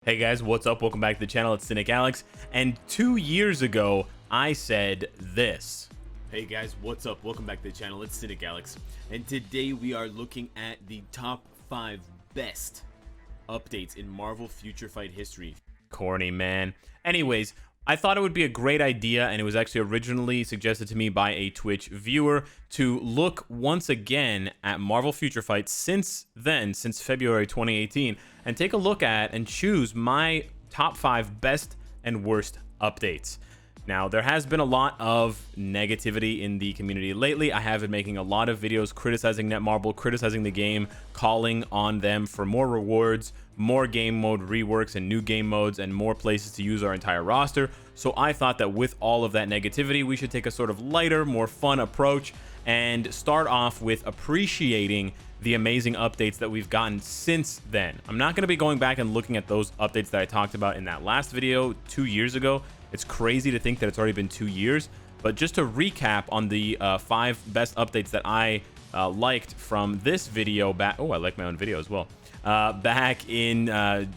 Hey guys, what's up? Welcome back to the channel. It's Cynicalex, and 2 years ago, I said this. Hey guys, what's up? Welcome back to the channel. It's Cynicalex, and today we are looking at the top 5 best updates in Marvel Future Fight history. Corny, man. Anyways, I thought it would be a great idea, and it was actually originally suggested to me by a Twitch viewer, to look once again at Marvel Future Fight since February 2018, and take a look at and choose my top 5 best and worst updates. Now, there has been a lot of negativity in the community lately. I have been making a lot of videos criticizing Netmarble, criticizing the game, calling on them for more rewards, more game mode reworks and new game modes, and more places to use our entire roster. So I thought that with all of that negativity, we should take a sort of lighter, more fun approach and start off with appreciating the amazing updates that we've gotten since then. I'm not going to be going back and looking at those updates that I talked about in that last video 2 years ago. It's crazy to think that it's already been 2 years, but just to recap on the 5 best updates that I liked from this video back. Oh, I like my own video as well. Back in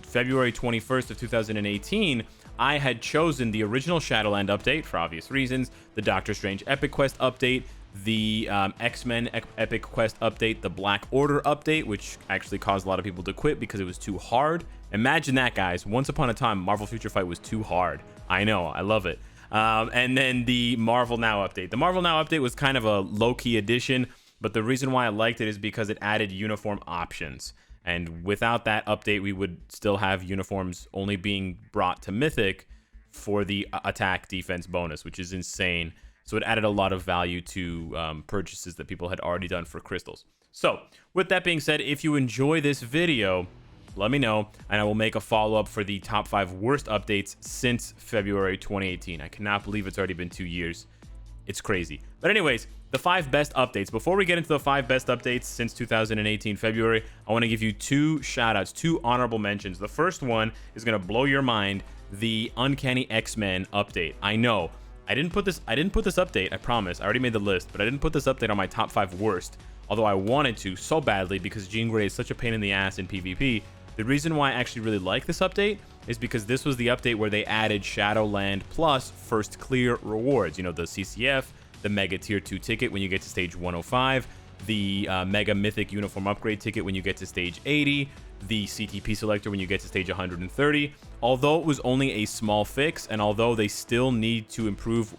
February 21st of 2018, I had chosen the original Shadowland update for obvious reasons, the Doctor Strange Epic Quest update, the X-Men Epic Quest update, the Black Order update, which actually caused a lot of people to quit because it was too hard. Imagine that, guys. Once upon a time, Marvel Future Fight was too hard. I know, I love it. And then the Marvel Now update. The Marvel Now update was kind of a low-key addition, but the reason why I liked it is because it added uniform options. And without that update, we would still have uniforms only being brought to Mythic for the attack defense bonus, which is insane. So it added a lot of value to purchases that people had already done for crystals. So with that being said, if you enjoy this video, let me know, and I will make a follow-up for the top 5 worst updates since February 2018. I cannot believe it's already been 2 years. It's crazy. But anyways, the 5 best updates. Before we get into the 5 best updates since 2018 February, I want to give you 2 shout-outs, 2 honorable mentions. The first one is going to blow your mind, the Uncanny X-Men update. I know, I didn't put this update, I promise. I already made the list, but I didn't put this update on my top 5 worst, although I wanted to so badly because Jean Grey is such a pain in the ass in PvP. The reason why I actually really like this update is because this was the update where they added Shadowland Plus First Clear rewards. You know, the CCF, the Mega Tier 2 ticket when you get to stage 105, the Mega Mythic Uniform Upgrade ticket when you get to stage 80, the CTP selector when you get to stage 130. Although it was only a small fix, and although they still need to improve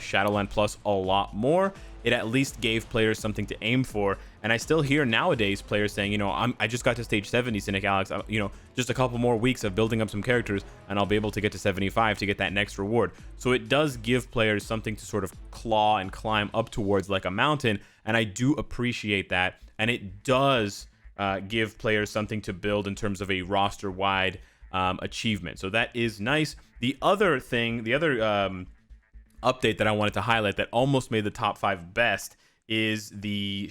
Shadowland Plus a lot more, it at least gave players something to aim for. And I still hear nowadays players saying, you know, I just got to stage 70, Cynicalex, you know, just a couple more weeks of building up some characters and I'll be able to get to 75 to get that next reward. So it does give players something to sort of claw and climb up towards like a mountain, and I do appreciate that. And it does give players something to build in terms of a roster-wide achievement. So that is nice. The other thing, update that I wanted to highlight that almost made the top 5 best is the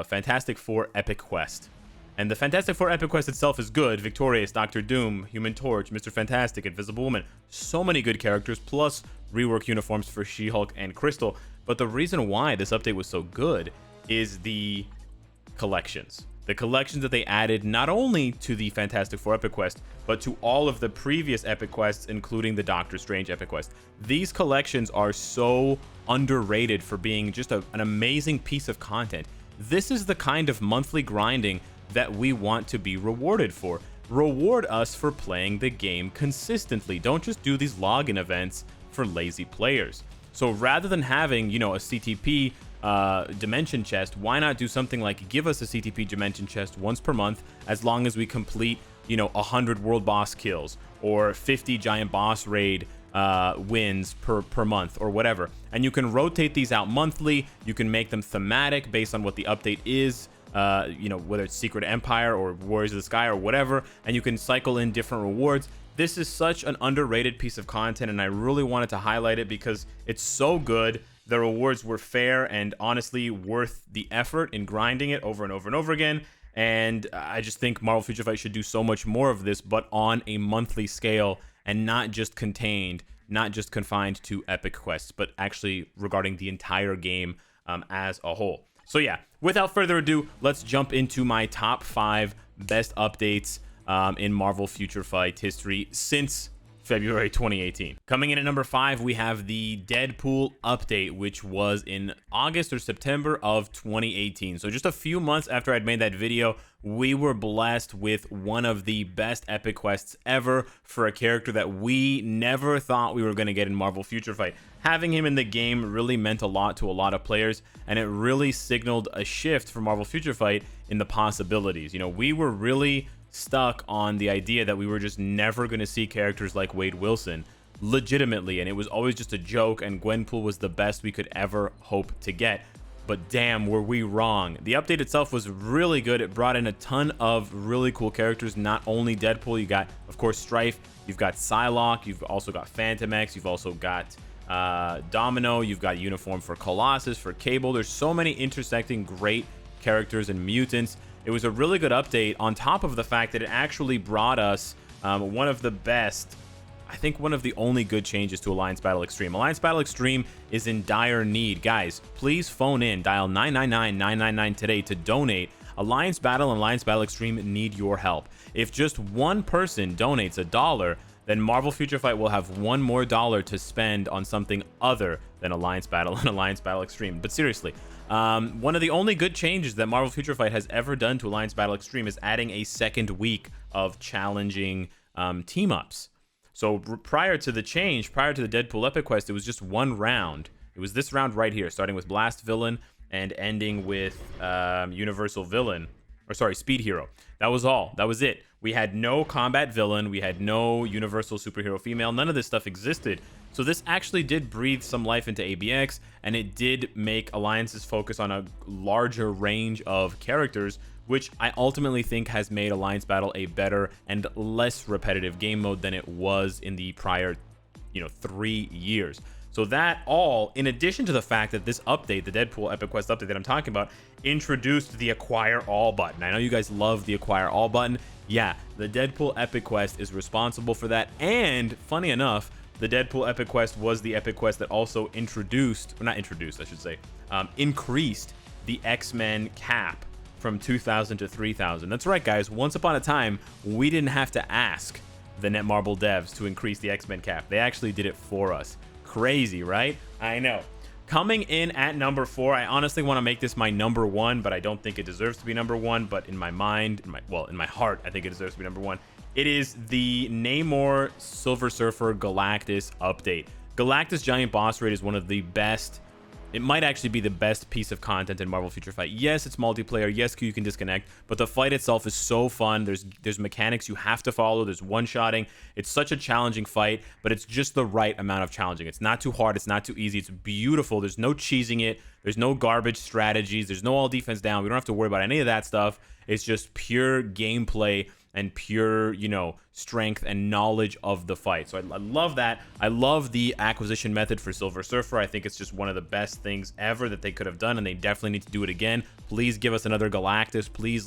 Fantastic Four Epic Quest. And the Fantastic Four Epic Quest itself is good. Victorious, Doctor Doom, Human Torch, Mr. Fantastic, Invisible Woman. So many good characters, plus rework uniforms for She-Hulk and Crystal. But the reason why this update was so good is the collections. The collections that they added not only to the Fantastic Four Epic Quest, but to all of the previous Epic Quests, including the Doctor Strange Epic Quest. These collections are so underrated for being just an amazing piece of content. This is the kind of monthly grinding that we want to be rewarded for. Reward us for playing the game consistently. Don't just do these login events for lazy players. So rather than having, you know, a CTP dimension chest, why not do something like give us a CTP dimension chest once per month, as long as we complete, you know, 100 world boss kills or 50 giant boss raid wins per month or whatever. And you can rotate these out monthly. You can make them thematic based on what the update is, you know, whether it's Secret Empire or Warriors of the Sky or whatever, and you can cycle in different rewards. This is such an underrated piece of content, and I really wanted to highlight it because it's so good. The rewards were fair and honestly worth the effort in grinding it over and over and over again. And I just think Marvel Future Fight should do so much more of this, but on a monthly scale and not just confined to epic quests, but actually regarding the entire game as a whole. So yeah, without further ado, let's jump into my top 5 best updates in Marvel Future Fight history since February 2018. Coming in at number 5, we have the Deadpool update, which was in August or September of 2018. So just a few months after I'd made that video, we were blessed with one of the best epic quests ever for a character that we never thought we were going to get in Marvel Future Fight. Having him in the game really meant a lot to a lot of players, and it really signaled a shift for Marvel Future Fight in the possibilities. You know, we were really stuck on the idea that we were just never going to see characters like Wade Wilson legitimately, and it was always just a joke, and Gwenpool was the best we could ever hope to get. But damn, were we wrong. The update itself was really good. It brought in a ton of really cool characters, not only Deadpool. You got, of course, Strife, you've got Psylocke, you've also got Phantom X, you've also got Domino, you've got uniform for Colossus, for Cable. There's so many intersecting great characters and mutants. It was a really good update, on top of the fact that it actually brought us one of the best, I think one of the only good changes to Alliance Battle Extreme. Alliance Battle Extreme is in dire need. Guys, please phone in, dial 999-999 today to donate. Alliance Battle and Alliance Battle Extreme need your help. If just one person donates $1, then Marvel Future Fight will have one more dollar to spend on something other than Alliance Battle and Alliance Battle Extreme. But seriously, one of the only good changes that Marvel Future Fight has ever done to Alliance Battle Extreme is adding a second week of challenging team-ups. So prior to the change, prior to the Deadpool Epic Quest, it was just one round. It was this round right here, starting with Blast Villain and ending with Universal Villain, or sorry, Speed Hero. That was all. That was it. We had no combat villain. We had no Universal Superhero Female. None of this stuff existed. So this actually did breathe some life into ABX, and it did make Alliance's focus on a larger range of characters, which I ultimately think has made Alliance Battle a better and less repetitive game mode than it was in the prior, 3 years. So that all, in addition to the fact that this update, the Deadpool Epic Quest update that I'm talking about, introduced the Acquire All button. I know you guys love the Acquire All button. Yeah, the Deadpool Epic Quest is responsible for that. And funny enough, the Deadpool Epic Quest was the Epic Quest that also increased the X-Men cap from 2,000 to 3,000. That's right, guys. Once upon a time, we didn't have to ask the Netmarble devs to increase the X-Men cap. They actually did it for us. Crazy, right? I know. Coming in at number 4, I honestly want to make this my number 1, but I don't think it deserves to be number 1. But in my mind, in my heart, I think it deserves to be number 1. It is the Namor Silver Surfer Galactus update. Galactus Giant Boss Raid is one of the best. It might actually be the best piece of content in Marvel Future Fight. Yes, it's multiplayer. Yes, you can disconnect, but the fight itself is so fun. There's mechanics you have to follow. There's one-shotting. It's such a challenging fight, but it's just the right amount of challenging. It's not too hard. It's not too easy. It's beautiful. There's no cheesing it. There's no garbage strategies. There's no all defense down. We don't have to worry about any of that stuff. It's just pure gameplay and pure, strength and knowledge of the fight. So I love that. I love the acquisition method for Silver Surfer. I think it's just one of the best things ever that they could have done, and they definitely need to do it again. Please give us another Galactus. Please,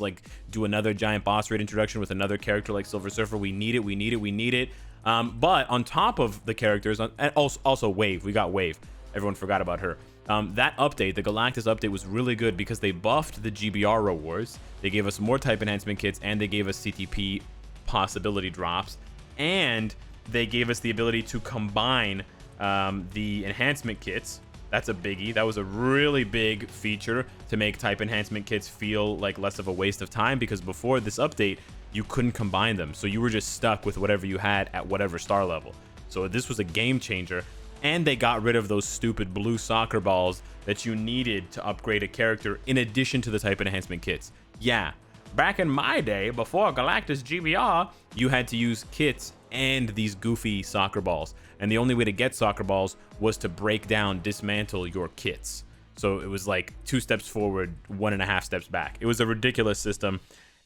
do another giant boss raid introduction with another character like Silver Surfer. We need it. We need it. We need it. But on top of the characters, and also Wave. We got Wave. Everyone forgot about her. That update, the Galactus update, was really good because they buffed the GBR rewards. They gave us more type enhancement kits, and they gave us CTP possibility drops, and they gave us the ability to combine the enhancement kits. That's a biggie. That was a really big feature to make type enhancement kits feel like less of a waste of time, because before this update, you couldn't combine them. So you were just stuck with whatever you had at whatever star level. So this was a game changer. And they got rid of those stupid blue soccer balls that you needed to upgrade a character in addition to the type enhancement kits. Yeah, back in my day, before Galactus GBR, you had to use kits and these goofy soccer balls. And the only way to get soccer balls was to break down, dismantle your kits. So it was like 2 steps forward, 1.5 steps back. It was a ridiculous system.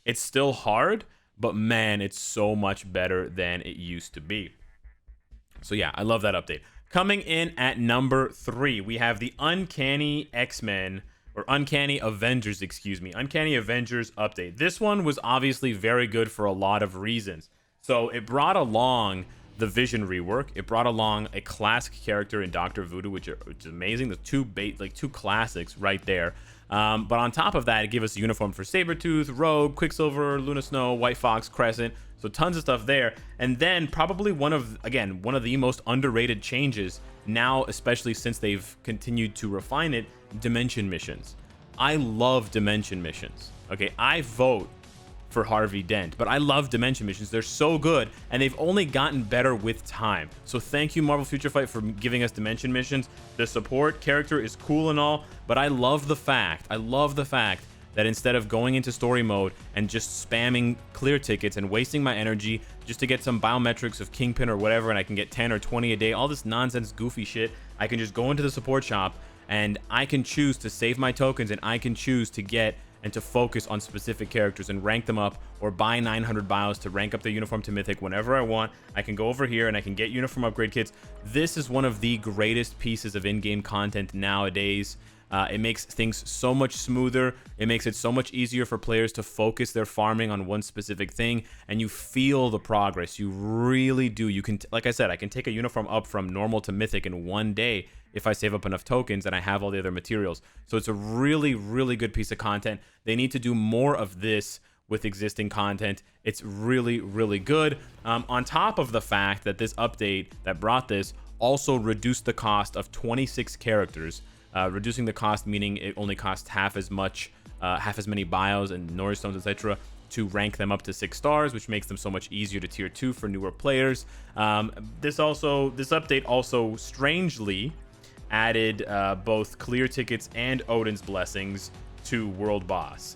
It's still hard, but man, it's so much better than it used to be. So yeah, I love that update. Coming in at number 3, we have the Uncanny X-Men, or Uncanny Avengers, Uncanny Avengers update. This one was obviously very good for a lot of reasons. So it brought along the Vision rework. It brought along a classic character in Dr. Voodoo, which is amazing. The two classics right there. But on top of that, it gave us a uniform for Sabretooth, Rogue, Quicksilver, Luna Snow, White Fox, Crescent. So tons of stuff there. And then probably one of the most underrated changes now, especially since they've continued to refine it, Dimension missions. I love Dimension missions. Okay, I vote for Harvey Dent, but I love Dimension missions. They're so good, and they've only gotten better with time. So thank you, Marvel Future Fight, for giving us Dimension missions. The support character is cool and all, but I love the fact that instead of going into story mode and just spamming clear tickets and wasting my energy just to get some biometrics of Kingpin or whatever, and I can get 10 or 20 a day, all this nonsense goofy shit, I can just go into the support shop and I can choose to save my tokens, and I can choose to get and to focus on specific characters and rank them up, or buy 900 bios to rank up their uniform to mythic whenever I want. I can go over here and I can get uniform upgrade kits. This is one of the greatest pieces of in-game content nowadays. It makes things so much smoother. It makes it so much easier for players to focus their farming on one specific thing, and you feel the progress. You really do. You can, like I said, I can take a uniform up from normal to mythic in one day if I save up enough tokens and I have all the other materials. So it's a really, really good piece of content. They need to do more of this with existing content. It's really, really good. On top of the fact that this update that brought this also reduced the cost of 26 characters. Reducing the cost meaning it only costs half as many bios and Nori stones, etc., to rank them up to 6 stars, which makes them so much easier to tier 2 for newer players. This update also strangely added both clear tickets and Odin's blessings to World Boss.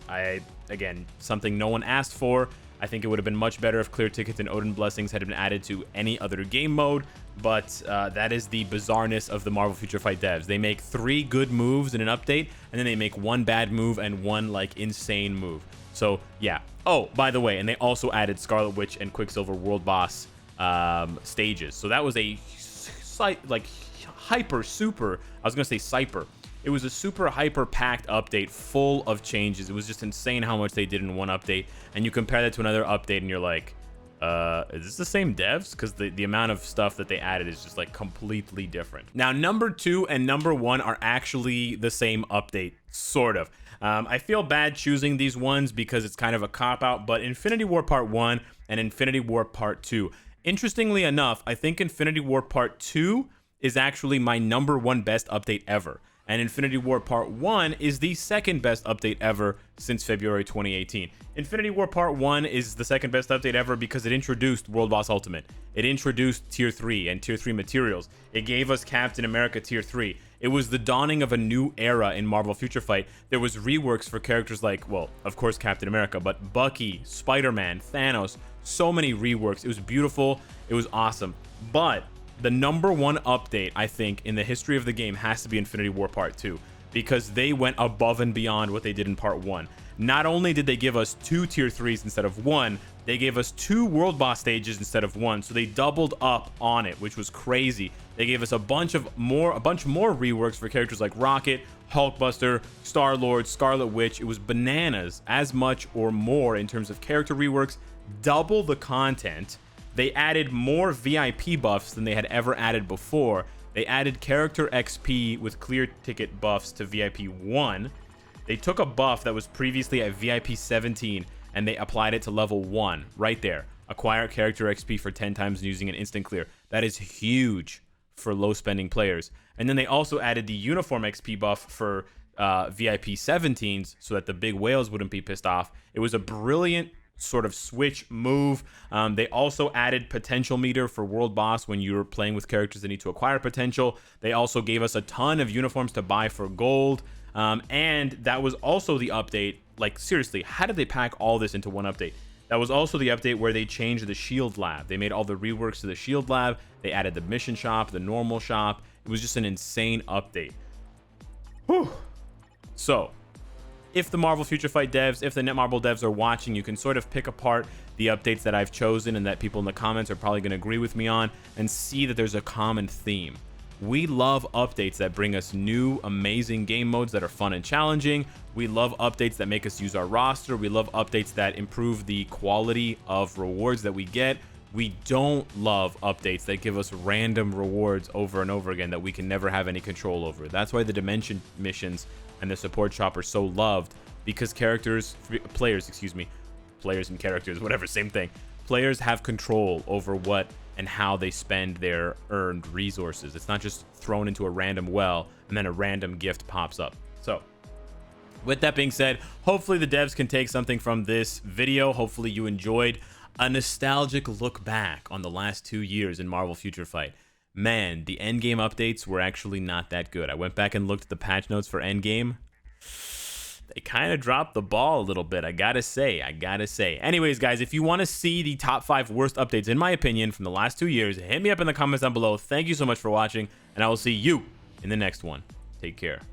Again, something no one asked for. I think it would have been much better if clear tickets and Odin blessings had been added to any other game mode, but that is the bizarreness of the Marvel Future Fight devs. They make 3 good moves in an update, and then they make 1 bad move and 1 like insane move. So yeah. Oh, by the way, and they also added Scarlet Witch and Quicksilver World Boss stages. So that was a It was a super hyper packed update full of changes. It was just insane how much they did in one update. And you compare that to another update and you're like, is this the same devs? Because the amount of stuff that they added is just like completely different. Now, number 2 and number 1 are actually the same update, sort of. I feel bad choosing these ones because it's kind of a cop-out, but Infinity War Part 1 and Infinity War Part 2. Interestingly enough, I think Infinity War Part 2 is actually my number 1 best update ever. And Infinity War Part 1 is the second best update ever since February 2018. Infinity War Part 1 is the second best update ever because it introduced World Boss Ultimate. It introduced Tier 3 and Tier 3 materials. It gave us Captain America Tier 3. It was the dawning of a new era in Marvel Future Fight. There was reworks for characters like, well, of course Captain America, but Bucky, Spider-Man, Thanos, so many reworks. It was beautiful. It was awesome. But the number 1 update, I think, in the history of the game has to be Infinity War Part 2, because they went above and beyond what they did in Part 1. Not only did they give us 2 Tier 3s instead of 1, they gave us 2 World Boss stages instead of 1, so they doubled up on it, which was crazy. They gave us a bunch more reworks for characters like Rocket, Hulkbuster, Star-Lord, Scarlet Witch. It was bananas, as much or more in terms of character reworks, double the content. They added more VIP buffs than they had ever added before. They added character XP with clear ticket buffs to VIP 1. They took a buff that was previously at VIP 17 and they applied it to level 1 right there. Acquire character XP for 10 times using an instant clear. That is huge for low spending players. And then they also added the uniform XP buff for VIP 17s so that the big whales wouldn't be pissed off. It was a brilliant sort of switch move. They also added potential meter for World Boss when you're playing with characters that need to acquire potential. They also gave us a ton of uniforms to buy for gold. And that was also the update. Like, seriously, how did they pack all this into one update? That was also the update where they changed the Shield Lab. They made all the reworks to the Shield Lab. They added the mission shop, the normal shop. It was just an insane update. Whew. So, if the Marvel Future Fight devs, if the Netmarble devs are watching, you can sort of pick apart the updates that I've chosen and that people in the comments are probably going to agree with me on and see that there's a common theme. We love updates that bring us new, amazing game modes that are fun and challenging. We love updates that make us use our roster. We love updates that improve the quality of rewards that we get. We don't love updates that give us random rewards over and over again that we can never have any control over. That's why the Dimension missions and the support shop are so loved because players and characters, whatever, same thing. Players have control over what and how they spend their earned resources. It's not just thrown into a random well and then a random gift pops up. So with that being said, hopefully the devs can take something from this video. Hopefully you enjoyed a nostalgic look back on the last 2 years in Marvel Future Fight. Man, the Endgame updates were actually not that good. I went back and looked at the patch notes for Endgame. They kind of dropped the ball a little bit, I gotta say. Anyways, guys, if you want to see the top 5 worst updates, in my opinion, from the last 2 years, hit me up in the comments down below. Thank you so much for watching, and I will see you in the next one. Take care.